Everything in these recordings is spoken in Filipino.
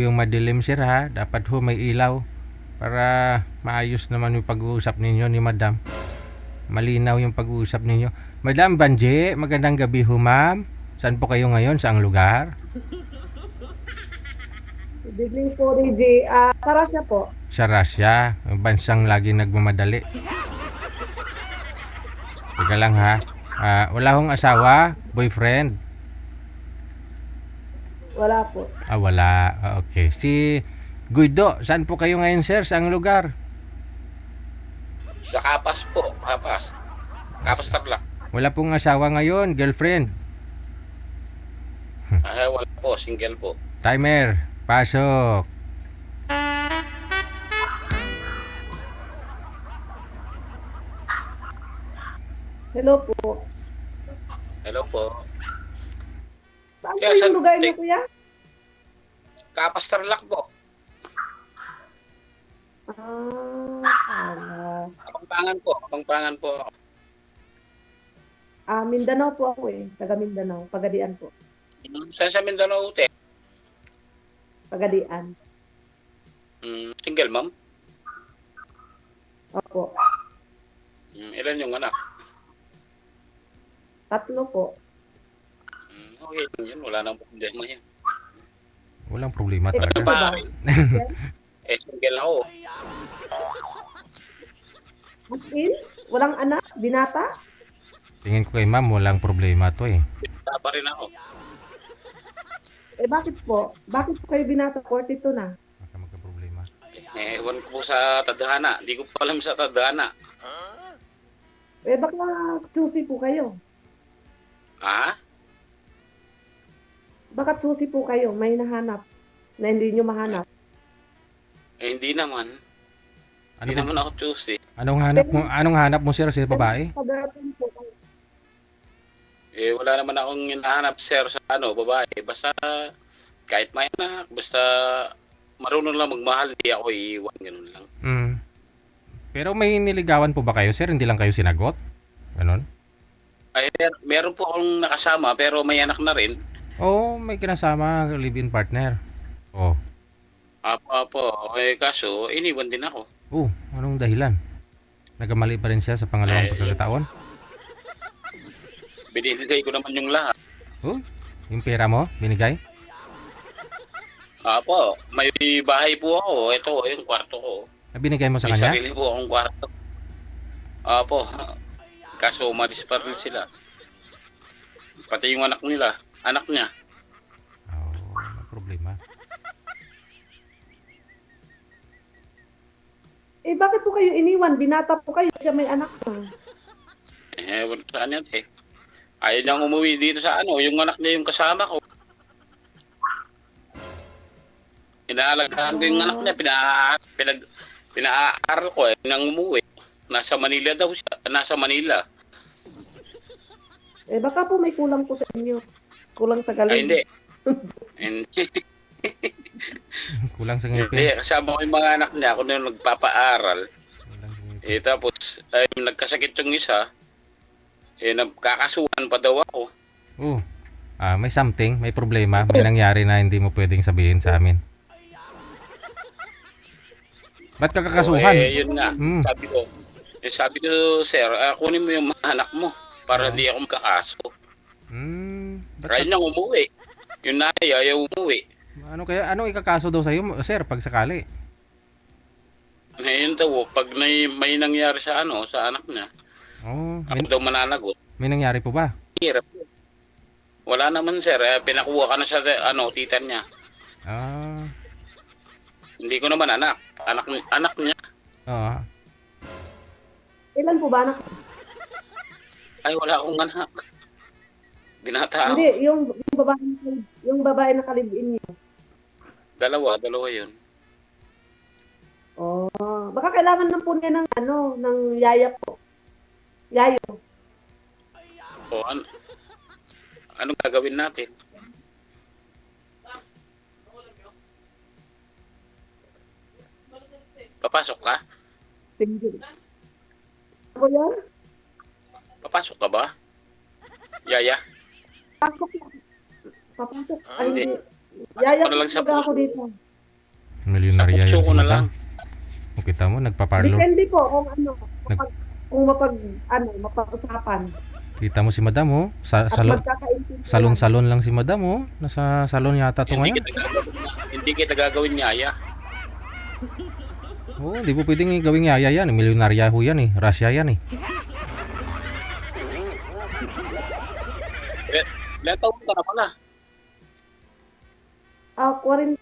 Yung madilim sir ha, dapat ho may ilaw para maayos naman yung pag-uusap ninyo ni madam. Malinaw yung pag-uusap ninyo. Madam Banje, magandang gabi ho ma'am. Saan po kayo ngayon? Saang lugar? Good evening po, DJ. Sa Russia po. Sa Russia, yung bansang lagi nagmamadali. Teka lang ha. Wala hong asawa, boyfriend. Wala po. Wala. Okay. Si Guido, saan po kayo ngayon sir? Saang lugar? Sa Kapas po, Kapas. Kapas Tarlac. Wala pong asawa ngayon, girlfriend. Wala po, single po. Timer, pasok. Hello po. Hello po. Saan po Yeah, yung lugar niyo, kuya? Kapas Tarlac po. Kapampangan po, Kapampangan po. Mindanao po ako eh. Taga Mindanao. Pagadian po. Saan sa Mindanao ute? Pagadian. Single ma'am? Opo. Ilan yung anak? 3 po. Okay lang yun, wala nang problema yan. Walang problema Ito talaga. ba? Single ako. As in? Walang anak? Binata? Tingin ko kay ma'am, walang problema to eh. Wala pa rin ako. Bakit po? Bakit po kayo binata? 42 na. Baka magka-problema. Ewan ko po sa tadhana. Hindi ko pa alam sa tadhana. Baka susi po kayo. Ha? Baka susi po kayo. May nahanap na hindi nyo mahanap. Hindi naman. Ano Hindi ba? naman ako choose eh. Anong hanap mo sir sa babae? Pagdating po kayo. Wala naman akong hinahanap sir sa babae. Basta kahit may anak, basta marunong lang magmahal, hindi ako iiwan, ganun lang. Pero may niligawan po ba kayo sir? Hindi lang kayo sinagot? Ganon? Meron po akong nakasama pero may anak na rin. Oo, may kinasama, live-in partner. Oh. Apo, kaso iniwan din ako. Anong dahilan? Nagkamali pa rin siya sa pangalawang pagkakataon? Binigay ko naman yung lahat. Yung pera mo, binigay? Apo, may bahay po ako. Ito, yung kwarto ko. Binigay mo sa May kanya? sarili po akong kwarto. Apo, kaso umalis pa rin sila. Pati yung anak niya. May problema. Bakit po kayo iniwan? Binata po kayo. Siya may anak na. Wala saan yan eh. Ayaw niyang umuwi dito sa yung anak niya yung kasama ko. Inaalagaan ko yung anak niya, pinaaral ko nang umuwi. Nasa Manila daw siya, nasa Manila. Baka po may kulang po sa inyo. Kulang sa galing. Hindi. Hindi. Kulang sa Hindi, ngipin. kasama ko yung mga anak niya, ako na yung nagpapaaral. Kulang sa ngipin. Tapos, nagkasakit yung isa. Nagkakasuhan pa daw ako. May something, may problema, may nangyari na hindi mo pwedeng sabihin sa amin. Ba't ka kakasuhan? Yun nga, sabi ko, sir, kunin mo yung mga anak mo para hindi ako magkakaso. Try nang umuwi. Yung ayaw umuwi. Anong ikakaso daw sa'yo, sir, pag sakali? Ngayon daw, pag may nangyari sa sa anak niya, ako daw mananagot. May nangyari po ba? Hirap. Wala naman sir, pinakuha ka na sa tita niya. Hindi ko naman anak niya. Oo. Ilan po ba anak? Ay, wala akong anak. Binata ako. Hindi, yung babae na kalibin niyo. Dalawa yun. Baka kailangan na po niya ng yaya po. Yayo. Anong gagawin natin? Papasok ka? Single. Ako yan? Papasok ka ba? Yaya? Papasok. Hindi. Yaya Ano lang sa talaga ako puso? dito. Milyonarya Sa yan kutso si ko na madam. lang. O kita mo, nagpa-parlor. Depende po kung ano, Nag- kung mapag-usapan. Kita mo si madam, oh. At magkakaintindihan. Salon-salon lang si madam, oh. Nasa salon yata to Hindi ngayon. kita gagawin yaya. Oo, di po pwedeng gawing yaya yan. Milyonarya ho yan eh. Russia yan eh. Ilan taon ka na pala? 40.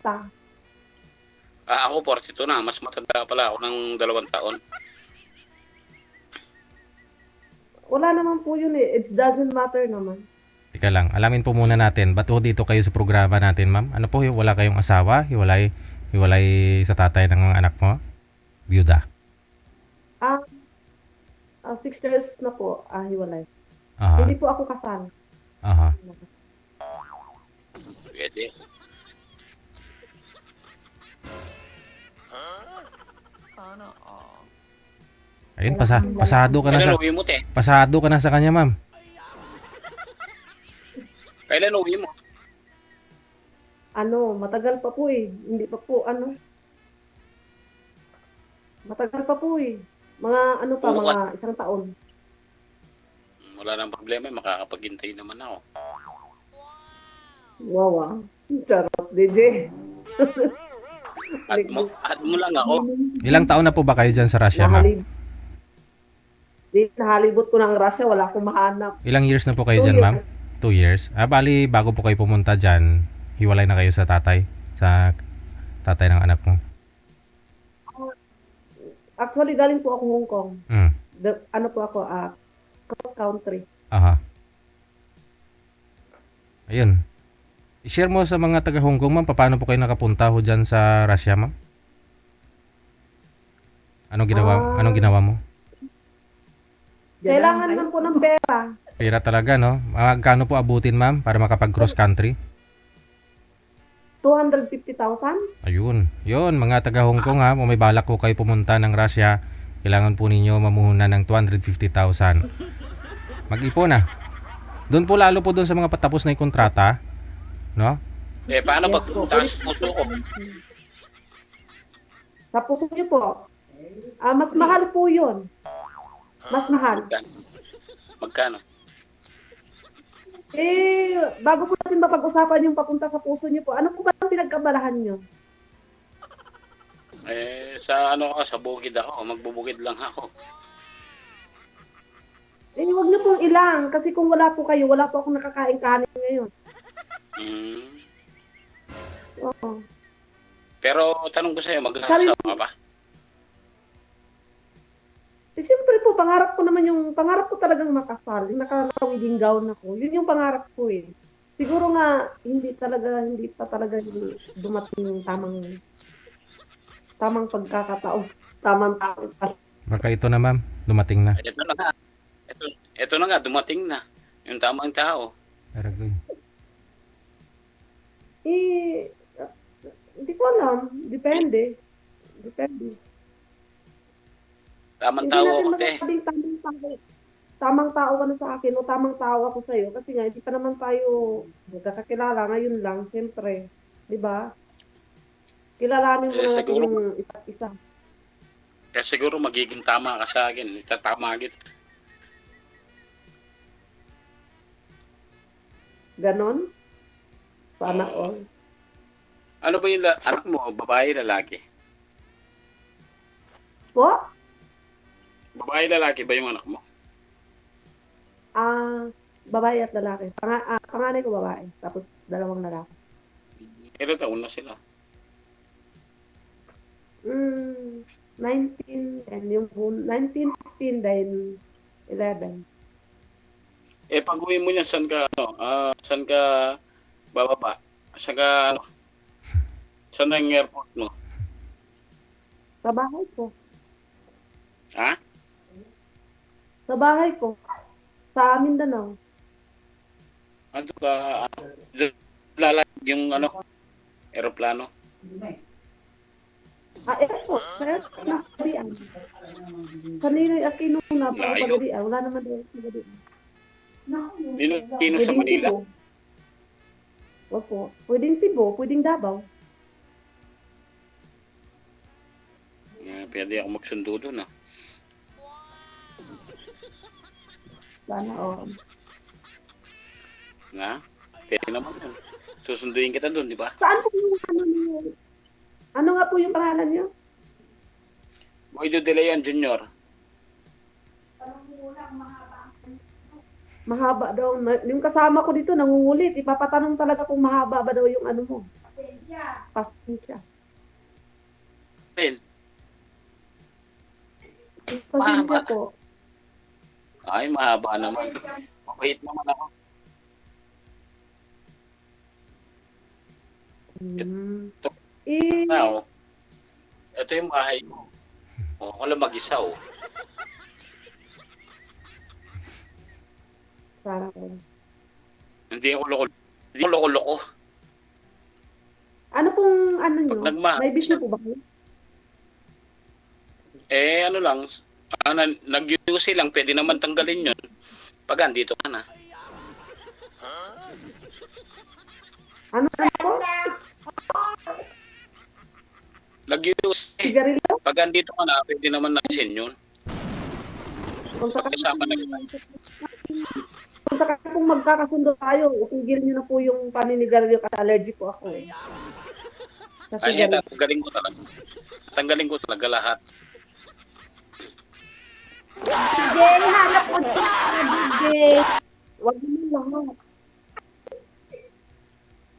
Ako 42 na. Mas matanda pala ako ng 2 taon. Wala naman po yun eh. It doesn't matter naman. Tika lang, alamin po muna natin. Ba't po dito kayo sa programa natin, ma'am? Ano po, wala kayong asawa? Hiwalay sa tatay ng anak mo? Byuda? 6 years na po, hiwalay. Aha, Hindi po ako kasal. aha. Pwede. Ayun, pasado ka na sa Kailan uwi mo, te? pasado ka na sa kanya, ma'am. Kailan uwi mo? Matagal pa po eh. Hindi pa po, matagal pa po eh. Mga mga 1 taon. Wala nang problema. Makakapaghintay naman ako. Wow. Charot, DJ. Add mo lang ako. Ilang taon na po ba kayo dyan sa Russia, ma'am? Nahalibot ko ng Russia, wala akong mahanap. Ilang years na po kayo 2 dyan, ma'am? years. 2 years? Bali, bago po kayo pumunta dyan, hiwalay na kayo sa tatay ng anak mo. Actually, galing po ako Hong Kong. Mm. Cross country. Aha. Ayun. I-share mo sa mga taga Hong Kong, ma'am, paano po kayo nakapunta ho dyan sa Russia, ma'am? Anong ginawa mo? Kailangan lang po ng pera. Pera talaga, no? Magkano po abutin, ma'am, para makapag-cross country? 250,000? Ayun. Yun, mga taga Hong Kong, ha, kung may balak ko kayo pumunta ng Russia, kailangan po ninyo mamuhunan ng 250,000. Mag-ipon na. Doon po lalo po doon sa mga patapos na yung kontrata, no? Paano pag taas puso ko? Sa puso niyo po. Mas mahal po yun. Mas mahal. Magkano? Bago po natin mapag-usapan yung papunta sa puso niyo po, ano po ba ang pinagkabalahan niyo? Sa bukid ako. Magbubukid lang ako. Huwag niyo pong ilang. Kasi kung wala po kayo, wala po akong nakakain kanin ngayon. Oo. Pero tanong ko sa'yo, mag-aasawa ka ba? Siyempre po, pangarap ko talagang makasal. Yung naka-wedding gown ako. Yun yung pangarap ko eh. Siguro nga, hindi pa talaga dumating yung tamang pagkakataon. Tamang tao. Baka ito na, ma'am, dumating na. Ito na nga. Ito na nga, dumating na. Yung tamang tao. Aragoy. Hindi ko alam. Depende. Tamang Hindi tao natin ako, te. masasabing tamang tao ka na sa akin o tamang tao ako sa'yo. Kasi nga, hindi pa naman tayo magkakakilala. Ngayon lang, siyempre. Di ba? Kilalanin mo na natin siguro. yung isa't isa. Kaya siguro magiging tama ka sa akin. Itatama kita. Ganon? Sana all. Ano ba yung anak mo? Babae, lalaki? Po? Babae, lalaki ba yung anak mo? Babae at lalaki. Panganay ko babae. Tapos 2 lalaki. Ilan taon na sila? 19, and yung 19, 16, then 11. Pag uwi mo niyan, saan ka bababa? Saan na yung airport mo? Sa bahay ko. Ha? Sa bahay ko. Sa Mindanao. Ano ka? Lalag yung aeroplano? Airport. Sa airport na pagdadian. Sa Ninoy Aquino na pagdadian. Wala naman doon sa pagdadian. Nino sa Manila? Cebu. Opo. Pwedeng Cebu, pwedeng Davao. pwede ako magsundo doon ah. Sana all. Na? Pwede naman yun. Susunduin kita doon, di ba? Saan po yung ano niyo? Ano nga po yung pangalan niyo? Boydo De Leon Jr. Mahaba daw. Yung kasama ko dito nangungulit. Ipapatanong talaga kung mahaba ba daw yung ano mo. Pasensya. Ayun. Pasensya Mahaba. po. Ay, mahaba naman. Mabait naman ako. Hmm. Ito. Eh, Now, ito yung bahay ko. O, ako lang mag-isa oh. para ko. Hindi ako loko-loko. Ano pong ano nyo? Pag nagma- May bisyo po ba kayo? Eh, ano lang, nag-UC lang, pwede naman tanggalin yun. Pag andito ka na. Ano po? Nag-UC. Sigarilyo? Pag andito ka na, pwede naman nasin yun. Kung sa Pagkasama na kita. Kung sakali pong magkakasundo tayo, tigil nyo na po yung paninigarilyo kasi allergic po ako eh. Sa Ay, sigarilyo. tanggalin ko talaga. Tanggalin ko talaga lahat. DJ, hanap ko dyan, DJ. Wag mo lahat.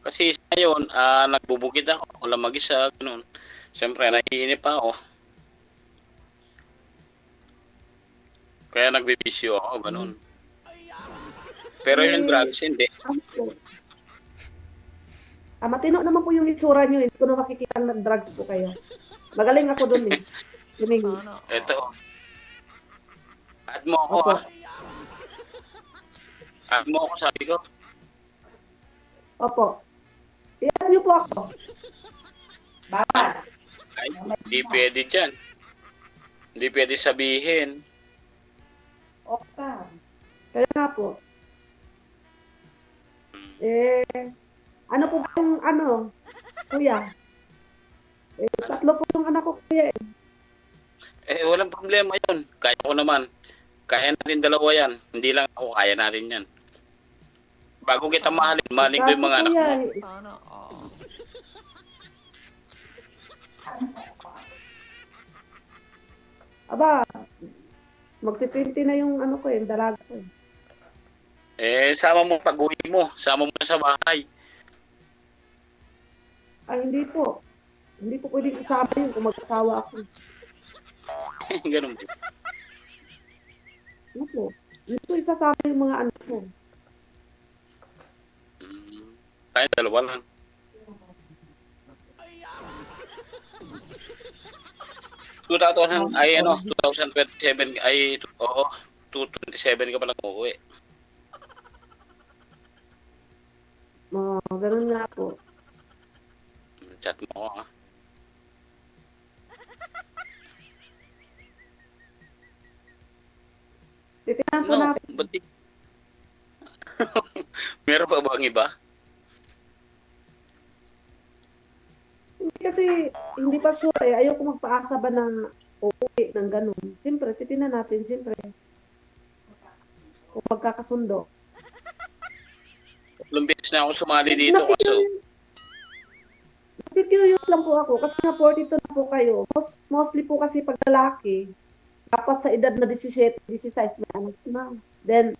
Kasi ngayon, nagbubukid ako, wala mag-isa, ganun. Siyempre, naiinip pa ako. Kaya nagbibisyo ako, ganun. Pero yung drugs, hindi. Ano po? Matino naman po yung itsura nyo. Hindi ko na makikita ng drugs po kayo. Magaling ako dun eh. Luming. Ito. Add mo ako, Opo. Add mo ako, sabi ko. Opo. Iyan nyo po ako. Bawal. Ay, hindi pwede dyan. Hindi pwede sabihin. Okay. Kaya nga po. Ano po ba yung ano, kuya? Tatlo po yung anak ko, kuya eh. Walang problema yun. Kaya ko naman. Kaya natin dalawa yan. Hindi lang ako, kaya natin yan. Bago kita mahalin ko yung mga anak mo. Aba, magti-20 na yung ano ko eh, yung dalaga ko eh. Sama mo pag-uwi mo. Sama mo sa bahay. Ay, hindi po. Hindi po pwedeng isama yun kung mag-asawa ako. Ganun ba? Ano po? Hindi po isasama yung mga anak ko. Tayo dalawa lang. Ay ano, 2027 ay oo, 227 ka pa lang uuwi. Ganun nga po. Chat mo ako ha. Titignan po No, natin. ba't di? Meron pa bang iba? Hindi kasi, hindi pa sure eh. Ayoko magpaasa ba na uuwi ng ganun. Siyempre, titignan natin, siyempre. Kung magkakasundo. Ilang beses na ako sumali dito kaso Curious lang po ako kasi na 42 na po kayo. Mostly po kasi pag lalaki, dapat sa edad na 17, 16 na anak na. Then,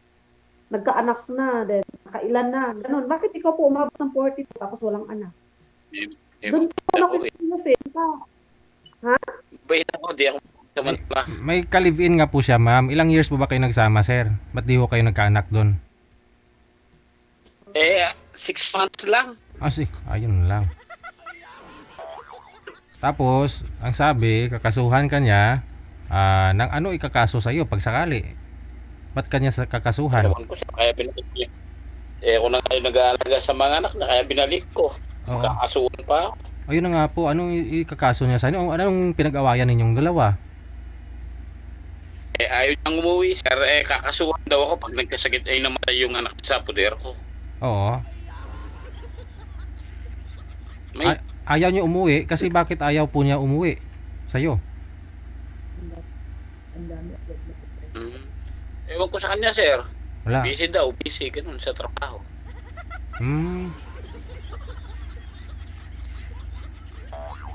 nagkaanak na. Then, nakailan na. Ganun. Bakit ikaw po umabot ng 42 tapos walang anak? Doon po ako ako nakikita. bait ako, di ako samantala. May ka-live-in nga po siya, ma'am. Ilang years po ba kayo nagsama, sir? Ba't di ko kayo nagkaanak doon? 6 months lang. Ayun lang. Tapos, ang sabi, kakasuhan ka niya, ng ano ikakaso sa'yo pag sakali? Ba't kanya sa kakasuhan? Ewan ko siya, kaya binalik niya. Ako na kayo nag-aalaga sa mga anak na kaya binalik ko. Oo. Kakasuhan pa ako. Ayun na nga po, anong ikakaso niya sa inyo? Anong pinag-awayan ninyong dalawa? Ayaw niyang umuwi, sir. Kakasuhan daw ako pag nagkasakit ay namatay yung anak sa puder ko. Oo. May, Ayaw niyo umuwi kasi bakit ayaw po niya umuwi sa'yo? Mm. Ewan ko sa kanya, sir. Wala. Busy daw, busy, ganun, sa trabaho. Hmm.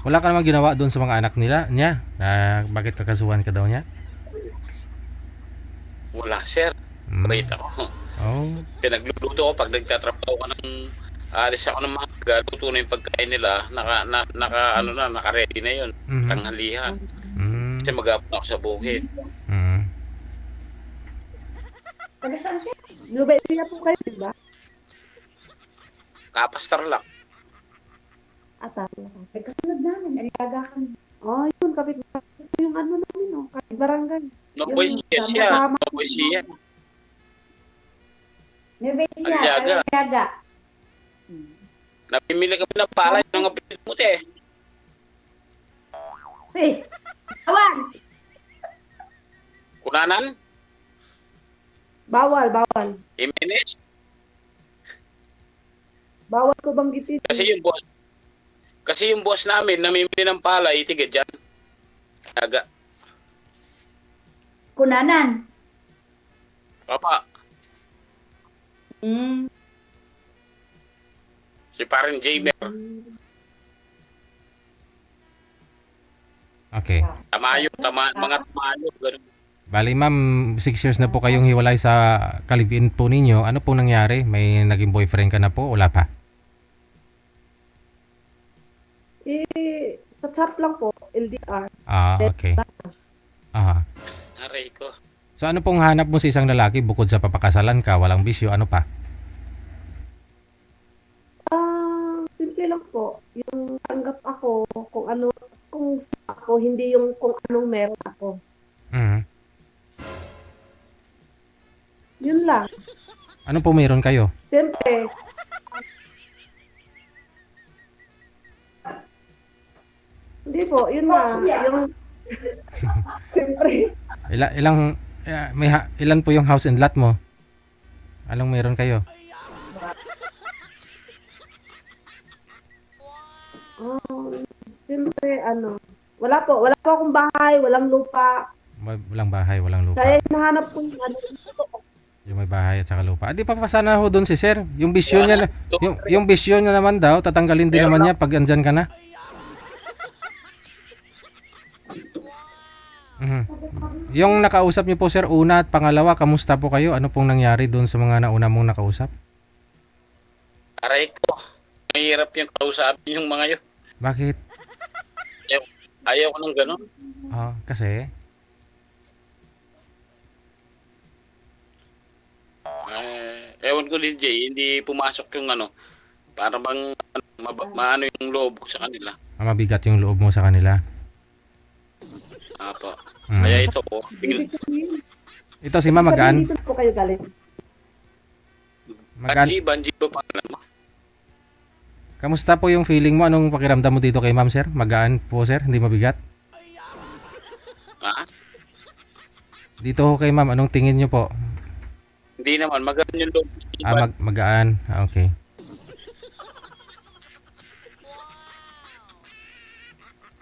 Wala ka namang ginawa doon sa mga anak niya? Bakit kakasuhan ka daw niya? Wala, sir. Hmm. Wait ako. Oh. Pinagluluto ko pag nagtatrabaho ko alis ako ng mga luto na yung pagkain nila, naka-ready na yun, Mhm. tanghalihan. Hmm. Kasi mag-apon ako sa bukid. Hmm. Taga saan siya? Nueva Ecija po kayo, di ba? Kapastar lang. Tama. Ay, kasunod namin. Aliaga kami. Oh, yun, kapit yung ano namin, no? Kapit barangay. No Yung boys siya siya. sama-sama. No boys siya. Nueva Ecija, Aliaga. Aliaga. Namimili kami ng palay ng kapitid mo, te. Eh, Awan! Kunanan, bawal, bawal. Jimenez. Bawal ko banggitin. Kasi yung boss namin, namimili ng palay, tigit dyan. Aga. Kunanan. Papa, Mm. si parang Jamer. Okay. Mga tamayo, gano'n. Bali ma'am, 6 years na po kayong hiwalay sa kalivin po ninyo. Ano pong nangyari? May naging boyfriend ka na po? Wala pa? Eh, sa chat lang po, LDR. Okay. Aha. Aray ko. So ano pong hanap mo sa isang lalaki bukod sa papakasalan ka, walang bisyo, ano pa? Simple lang po. Yung tanggap ako, kung ano, kung sa ako, hindi yung kung anong meron ako. Mhm. Yun lang. Ano po meron kayo? Siyempre, hindi po, yun nga, yung, siyempre, Ilan po yung house and lot mo? Anong meron kayo? siyempre, wala po akong bahay, walang lupa. Walang bahay, walang lupa. Kaya hinahanap ko yung yung totoo. Yung may bahay at saka lupa. Di pa sana ho doon si sir. Yung bisyo niya, yung bisyo niya naman daw, tatanggalin din naman niya pag andyan ka na. Mhm. Yung nakausap niyo po sir, una at pangalawa, kamusta po kayo? Ano pong nangyari doon sa mga nauna mong nakausap? Aray ko. Mahirap yung kausapin yung mga yun. Bakit? Ayaw ko ng gano'n. Kasi? Ewan ko din, Jay, hindi pumasok yung para bang maano yung loob ko sa kanila. Mabigat yung loob mo sa kanila. Apo. Mm. Kaya ito po, Ibig sabihin, Ito si ma'am, magaan. dito po kayo galing. Banji ba pangalan mo? Kamusta po yung feeling mo? Anong pakiramdam mo dito kay ma'am sir? Magaan po sir? Hindi mabigat? Ha? Dito ho kay ma'am, anong tingin nyo po? Hindi naman, maganda yung loob. Magaan. Okay.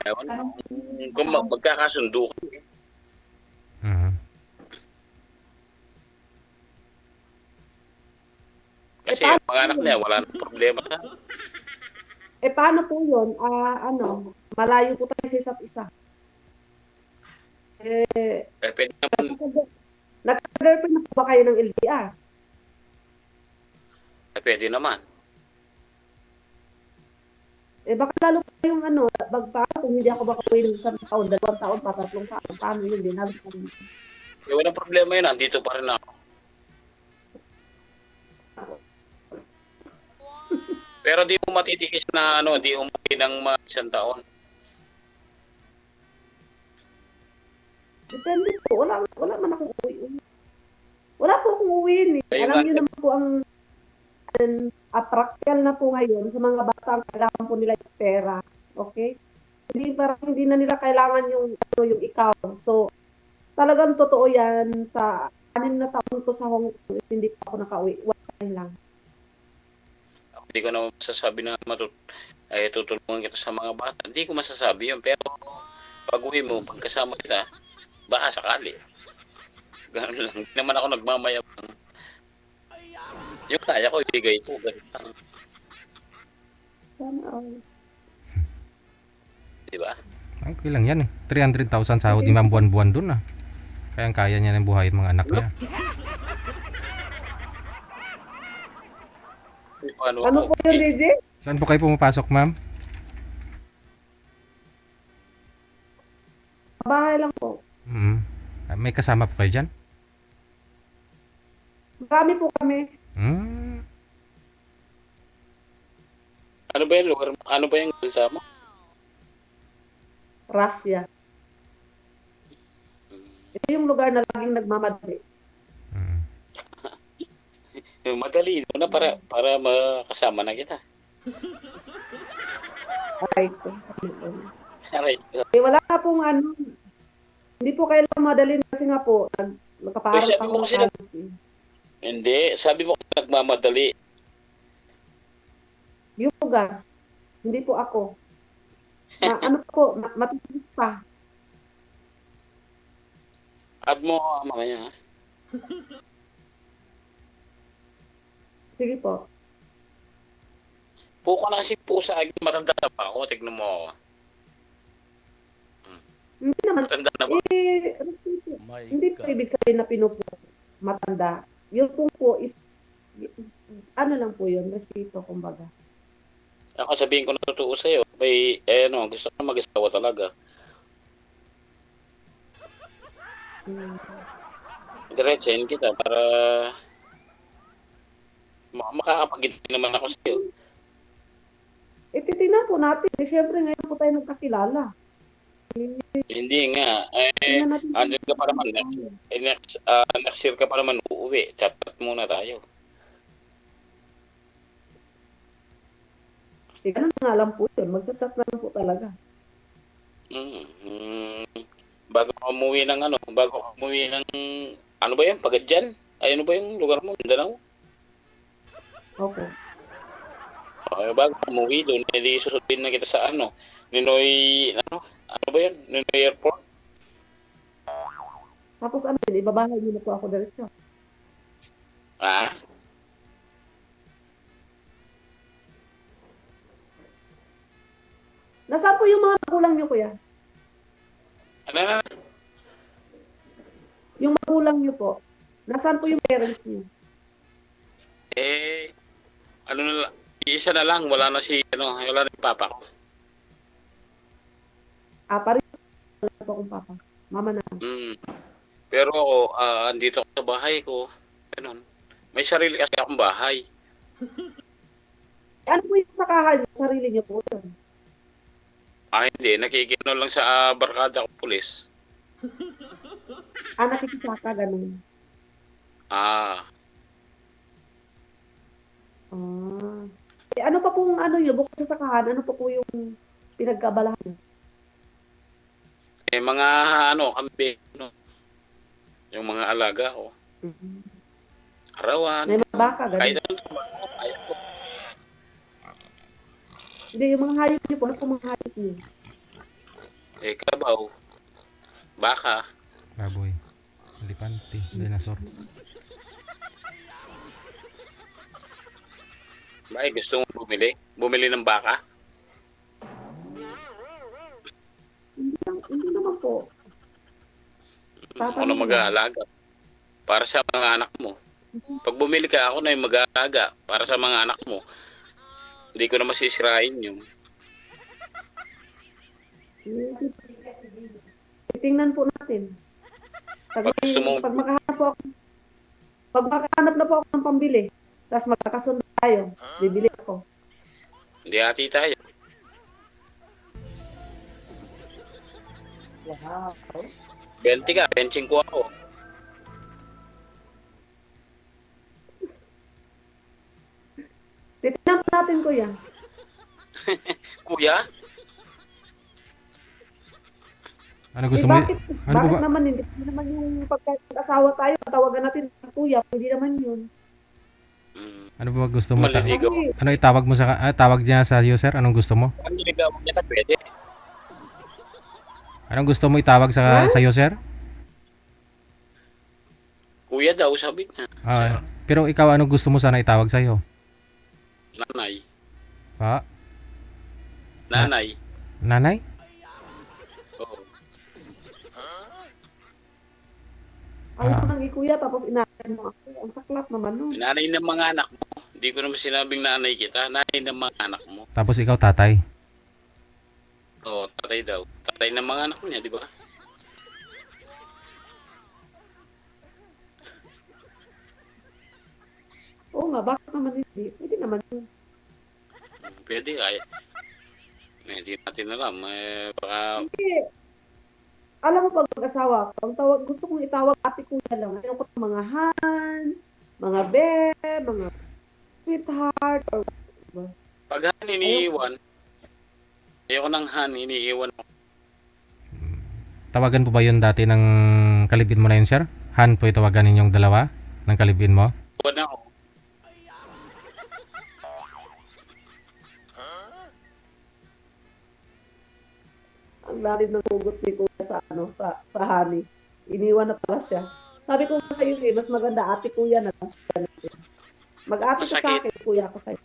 Ewan, kung magkakasundo ko. Mhm. Kasi yung mga anak niya, wala nang problema. Paano po yun? Malayo po tayo sa isa't isa. Pwede naman, Nagka-girlfriend na po ba kayo ng LDR? pwede naman. Baka lalo pa yung kung hindi ako baka uwi ng 1 taon, 2 taon, 3 taon, paano yun din? Halos kami. Walang problema yun, andito pa rin ako. Pero di mo matitikis na di umuwi ng mga 1 taon. Depende po. Wala man akong uwi. Wala po akong uwiin eh. Ayun Alam nga. niyo naman po ang practical na po ngayon sa mga bata ang kailangan po nila yung pera. Okay? Hindi na nila kailangan yung ikaw. So, talagang totoo yan sa 6 na taon ko sa Hong Kong, hindi pa ako nakauwi. Wala lang. Hindi ko na masasabi na tutulungan kita sa mga bata. Hindi ko masasabi yun. Pero pag uwi mo, pagkasama kita, Baka sakali. Ganun lang. Hindi naman ako nagmamayabang. Yung kaya ko, ibigay ko. Ganun lang. Sana all. Di ba? Okay lang yan eh. 300,000 sahod ni ma'am buwan-buwan dun ah. Kaya niya ng buhayin mga anak niya. Paano Ano po yun, DJ? Saan po kayo pumapasok, ma'am? Bahay lang po. May kasama po kayo dyan? Marami po kami. Ano ba yung lugar mo? Ano ba yung bansa mo? Russia. Ito yung lugar na laging nagmamadali. Madali mo na para makasama na kita. Aray ko. Aray ko. Wala na pong ano. Hindi po kailangan madali kasi nga po. Nagkapaharap Sabi ako mo kasi Hindi. Sabi mo nagmamadali. yung lugar. Hindi po ako. Ano po, matitis pa. Add mo mamaya. Sige po. Puko na kasi po sa akin. Matanda na pa ako. Tignan mo ako. Hindi naman. Matanda na ba? Hindi po ibig sabihin na pinupo. Matanda. Yung po is, ano lang po yun, respeto, kumbaga. Ako sabihin ko na totoo sa'yo. May, gusto ko mag-asawa talaga. Diretsahin kita para makakapagiti naman ako sa'yo. Titignan po natin. Siyempre, ngayon po tayo nagkakilala. Hindi nga. Andun ka pa naman. Next year ka pa naman uuwi. Chat muna tayo. Ganun nga lang po yun. Magchat-chat na lang po talaga. Bago ka umuwi ng ano ba yan? Pagadyan? Ay, ano ba yung lugar mo? Mindanao? Okay. Okay, bago ka umuwi doon, hindi susundin na kita sa Ninoy, ano ba yan? Ninoy Airport? Tapos ano yun, ibabahay niyo na po ako diretso. Nasaan po yung mga magulang niyo, kuya? Ano? Yung magulang niyo po. Nasaan po yung parents niyo? Isa na lang, wala na wala na yung papa ko. Parin po akong papa. Mama na. Pero ako, andito ako sa bahay ko. Ganun. May sarili kasi akong bahay. Ano po yung sakahan niyo? Sarili niyo po yun. Hindi. Nakikino lang sa barkada ko pulis. Nakikisaka, ganun. Ano pa pong niyo, bukod sa sakahan, ano pa po yung pinagkabalahan niyo? Mga kambing, yung mga alaga ko. Arawan. May mga baka, ganun. Kahit ayaw ko. Hindi, yung mga hayop niyo po, ano po mga hayop niyo? Kabaw. Baka. Baboy. Elefante. Dinosaur. Bakit gusto mo bumili? Bumili ng baka? Hindi naman po. Ako na mag-aalaga. Para sa mga anak mo. Pag bumili ka, ako na yung mag-aalaga. Para sa mga anak mo. Hindi ko na masisirain yun. Tingnan po natin. Pag makahanap na po ako ng pambili, tapos magkakasundo tayo, bibili ako. Hindi hati tayo. Wow. 20 ka, 25 ako. Titignan po natin, kuya. Kuya? Ano gusto mo? Bakit Ano ba? naman hindi naman yung pagkakasawa tayo, tawagan natin ng kuya, hindi naman yun. Ano ba gusto mo? Maliligaw. Ano itawag mo tawag niya sa user? Anong gusto mo? Maliligaw niya na pwede. Anong gusto mo itawag sa user? kuya daw, sabi niya. Pero ikaw, ano gusto mo sana itawag sa'yo? Nanay. Pa? Nanay. Nanay? Oo. Ayaw ko nang ikuya, tapos inaayos mo ako. Ang saklap naman nun. Nanay ng mga anak mo. Hindi ko naman sinabing nanay kita. Nanay ng mga anak mo. Tapos ikaw tatay? Oo, tatay daw. Tatay ng mga anak niya, di ba? Oo nga, bakit naman hindi? Pwede naman yun. Pwede, ay. Hindi natin alam. Baka... Hindi. Alam mo pag mag-asawa ko, ang tawag, gusto kong itawag ate kuya lang. Ayaw ko ng mga han, mga bear, mga sweetheart, or Pag han iniiwan, ayoko ng han, iniiwan mo. Tawagan po ba yun dati ng kalibin mo na yun, sir? Han po itawagan ninyong dalawa ng kalibin mo? Iwan ako. ang lalim ng hugot ni kuya sa sa honey. Iniwan na pala siya. Sabi ko sa iyo, mas maganda ate kuya na lang. Mag-ate ka sa Masakit. akin, kuya ko sa'yo.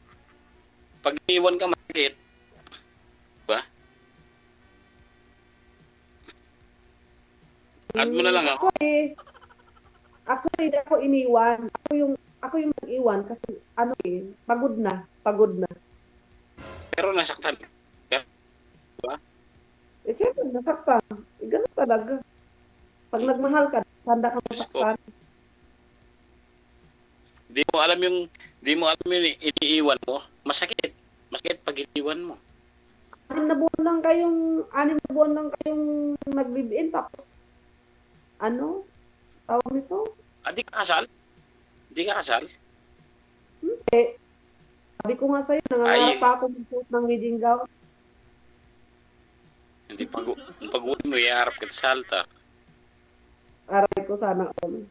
Pag iniiwan ka, masakit. Diba? Add mo na lang ako. Actually, hindi ako iniwan. Ako yung nag-iwan kasi pagod na. Pero nasaktan. Siyempre, nasaktan. Ganun talaga. Pag nagmahal ka, handa ka masaktan. Di mo alam yung iniiwan mo. Masakit. Masakit pag iniiwan mo. 6 na buwan lang kayong nag-live-in, tapos tawag nito? Di ka kasal? Di ka kasal? Hindi. Sabi ko nga sa'yo, nangangarap pa ako magsuot ng wedding gown. Hindi pag-uwi mo, iharap ka sa altar. Aray ko sana all.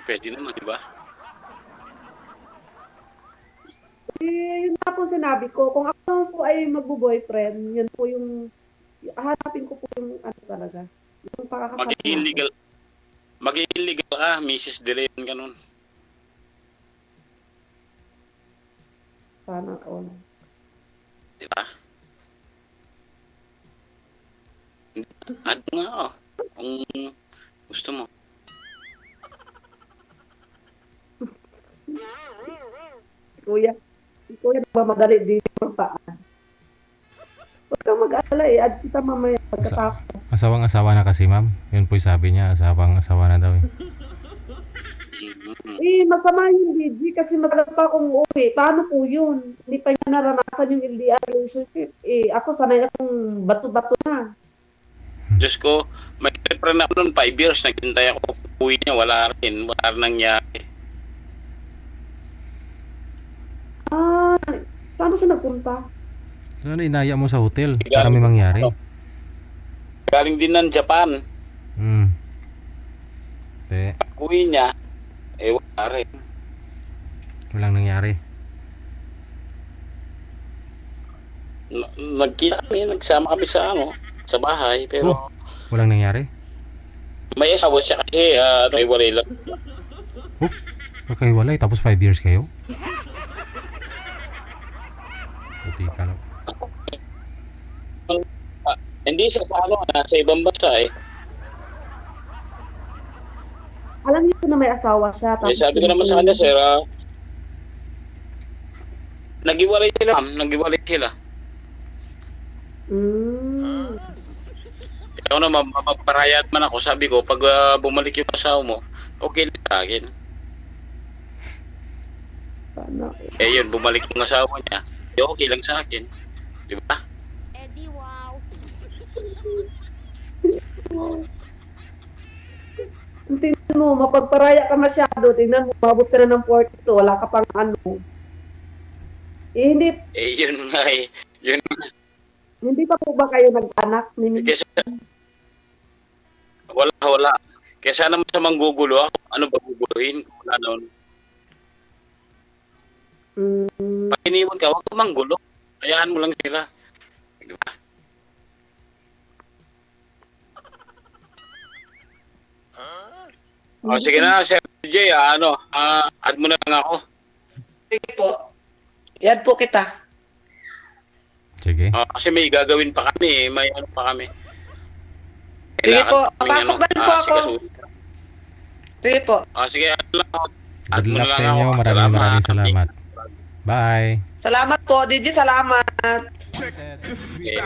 Pwede naman, di ba? Yun na po sinabi ko. Kung ako po ay magbo-boyfriend, yun po yung hanapin ko po yung talaga. Yung pakakasal. Magiging legal ka, Mrs. Delayan ka nun. Sana all. Di ba? Ano nga ako? Kung gusto mo. Kuya nagmamadali dito ng paan. Huwag kang mag-alala add kita mamaya pagkatapos. Asawang-asawa na kasi, ma'am. Yun po yung sabi niya, asawang-asawa na daw eh. Masama yung DG kasi matagal pa akong uuwi. Paano po yun? Hindi pa niya naranasan yung LDR relationship. Ako sanay akong bato-bato na. Diyos ko, may friend ako noon 5 years. Naghintay ako uwi niya. Wala rin nangyari. Paano siya nagpunta? So, inaya mo sa hotel para may mangyari. Galing din ng Japan. Uwi niya, wala rin. Walang nangyari. Nagkita kami, nagsama kami sa bahay, pero Walang nangyari? may asawa siya kasi, iwalay lang. Magkahiwalay, tapos 5 years kayo? Puti ka lang. Hindi siya sa ibang bansa eh. Alam niyo na may asawa siya. Sabi ko naman sa kanya, sir, nag-iwalay sila, ma'am. Nag-iwalay sila. Ikaw naman, mapagparayat man ako. Sabi ko, pag bumalik yung asawa mo, okay lang sa akin. Yun, bumalik yung asawa niya. Okay lang sa akin. Di ba? Eddie, wow. Tingnan mo, mapagparaya ka masyado. Tingnan mo, mabot ka na ng 42. Wala ka pang hindi. Yun nga eh. Yun. Hindi pa po ba kayo nag-anak? Kasi, wala. Kesa naman sa manggugulo ako, ano ba guguluhin? Wala noon. Pag iniwan ka, huwag ka manggulo. Hayaan mo lang sila. Di ba? O, sige na, Sir Jay, add mo na lang ako. Sige po. Yan po kita. Sige. Kasi may gagawin pa kami, may ano pa kami. Sige po, Kailangan kaming, papasok na rin po ako. Sige po. Sige, ano lang ako. Good Add mo na luck lang sa inyo. ako. Maraming salamat. Bye. Salamat po, DJ. Salamat. Okay.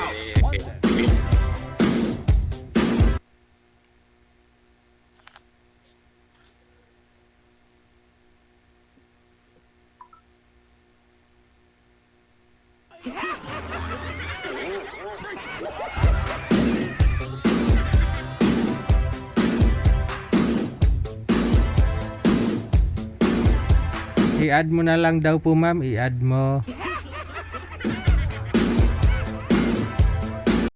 I-add mo na lang daw po ma'am. I-add mo.